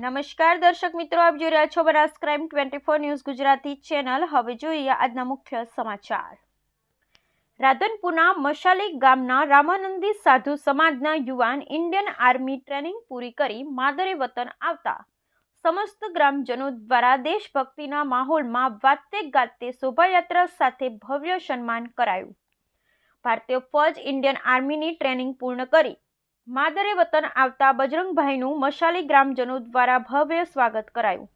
નમસ્કાર દર્શક મિત્રો, આપ જોઈ રહ્યા છો Banas crime 24 news Gujarati channel. હવે જોઈએ આજના મુખ્ય સમાચાર। રાધનપુરના મશાલી ગામના રામાનંદી સાધુ સમાજના યુવાન ઇન્ડિયન આર્મી ટ્રેનિંગ પૂરી કરી માદરે વતન આવતા સમસ્ત ગ્રામજનો દ્વારા દેશભક્તિના માહોલમાં વાતે ગાતે શોભાયાત્રા સાથે ભવ્ય સન્માન કરાયું। ભારતીય ફૌજ ઇન્ડિયન આર્મીની ટ્રેનિંગ પૂર્ણ કરી માદરે વતન આવતા બજરંગભાઈનું મશાલી ગ્રામજનો દ્વારા ભવ્ય સ્વાગત કરાયું।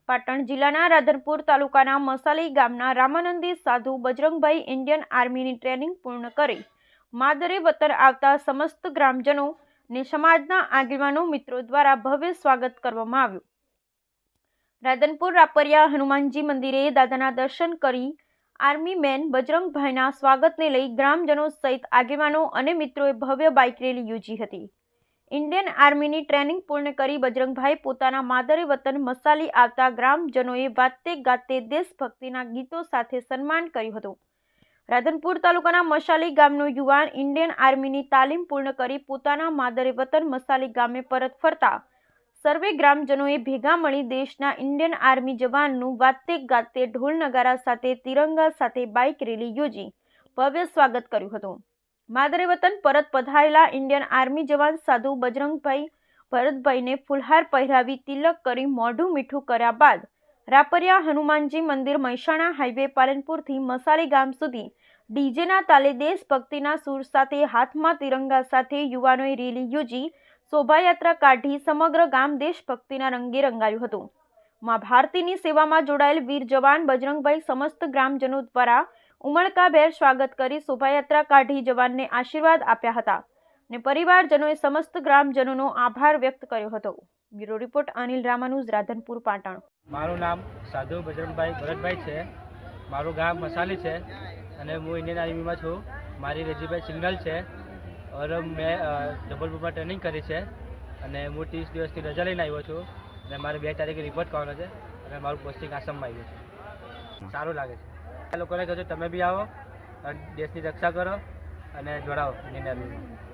પાટણ જિલ્લાના રાધનપુર તાલુકાના મશાલી ગામના રામાનંદી સાધુ બજરંગભાઈ ઇન્ડિયન આર્મીની ટ્રેનિંગ પૂર્ણ કરી માદરે વતન આવતા સમસ્ત ગ્રામજનો અને સમાજના આગેવાનો મિત્રો દ્વારા ભવ્ય સ્વાગત કરવામાં આવ્યું। રાધનપુર રાપરિયા હનુમાનજી મંદિરે દાદાના દર્શન કરી આર્મી મેન બજરંગભાઈના સ્વાગતને લઈ ગ્રામજનો સહિત આગેવાનો અને મિત્રોએ ભવ્ય બાઇક રેલી યોજી હતી। ઇન્ડિયન આર્મીની ટ્રેનિંગ પૂર્ણ કરી બજરંગભાઈ પોતાના માદરે વતન મશાલી આવતા ગ્રામજનોએ વાતે ગાતે દેશભક્તિના ગીતો સાથે સન્માન કર્યું હતું। રાધનપુર તાલુકાના મશાલી ગામનો યુવાન ઇન્ડિયન આર્મીની તાલીમ પૂર્ણ કરી પોતાના માદરે વતન મશાલી ગામે પરત ફરતા સર્વે ગ્રામજનોએ ભેગા મળી દેશના ઇન્ડિયન આર્મી જવાનનું વાતે ગાતે ઢોલ નગારા સાથે તિરંગા સાથે બાઇક રેલી યોજી ભવ્ય સ્વાગત કર્યું હતું। માદરે વતન પરત પધારેલા ઇન્ડિયન આર્મી જવાન સાધુ બજરંગભાઈ ભરતભાઈને ફુલહાર પહેરાવી તિલક કરી મોઢું મીઠું કર્યા બાદ રાપરિયા હનુમાનજી મંદિર મહેસાણા હાઈવે પાલનપુરથી મશાલી ગામ સુધી ડીજેના તાલે દેશભક્તિના સૂર સાથે હાથમાં તિરંગા સાથે યુવાનોએ રેલી યોજી શોભાયાત્રા કાઢી સમગ્ર ગામ દેશભક્તિના રંગે રંગાયું હતું। મા ભારતીની સેવામાં જોડાયેલ વીર જવાન બજરંગભાઈ સમસ્ત ગ્રામજનો દ્વારા ઉમળકાભેર સ્વાગત કરી શોભાયાત્રા કાઢી જવાનને આશીર્વાદ આપ્યા હતા અને પરિવારજનોએ સમસ્ત ગ્રામજનોનો આભાર વ્યક્ત કર્યો હતો। Bureau report Anil Ramanuj, Radhanpur, Patan. મારું નામ સાધુ બજરંગભાઈ ભરતભાઈ છે। મારું ગામ મશાલી છે અને હું ઇન્ડિયન આર્મીમાં છું। મારી રેજીભાઈ સિગ્નલ છે और મેં જબલપુરમાં ટ્રેનિંગ કરી છે અને હું 30 દિવસની રજા લઈને આવ્યો છું અને મારે 2 તારીખે રિપોર્ટ કરવાનો છે અને મારું પોસ્ટિંગ આસામમાં આવ્યું છે। સારું લાગે છે। આ લોકોને કહું છું તમે બી આવો, દેશની રક્ષા કરો અને જોડાઓ ઇન્ડિયન આર્મીમાં।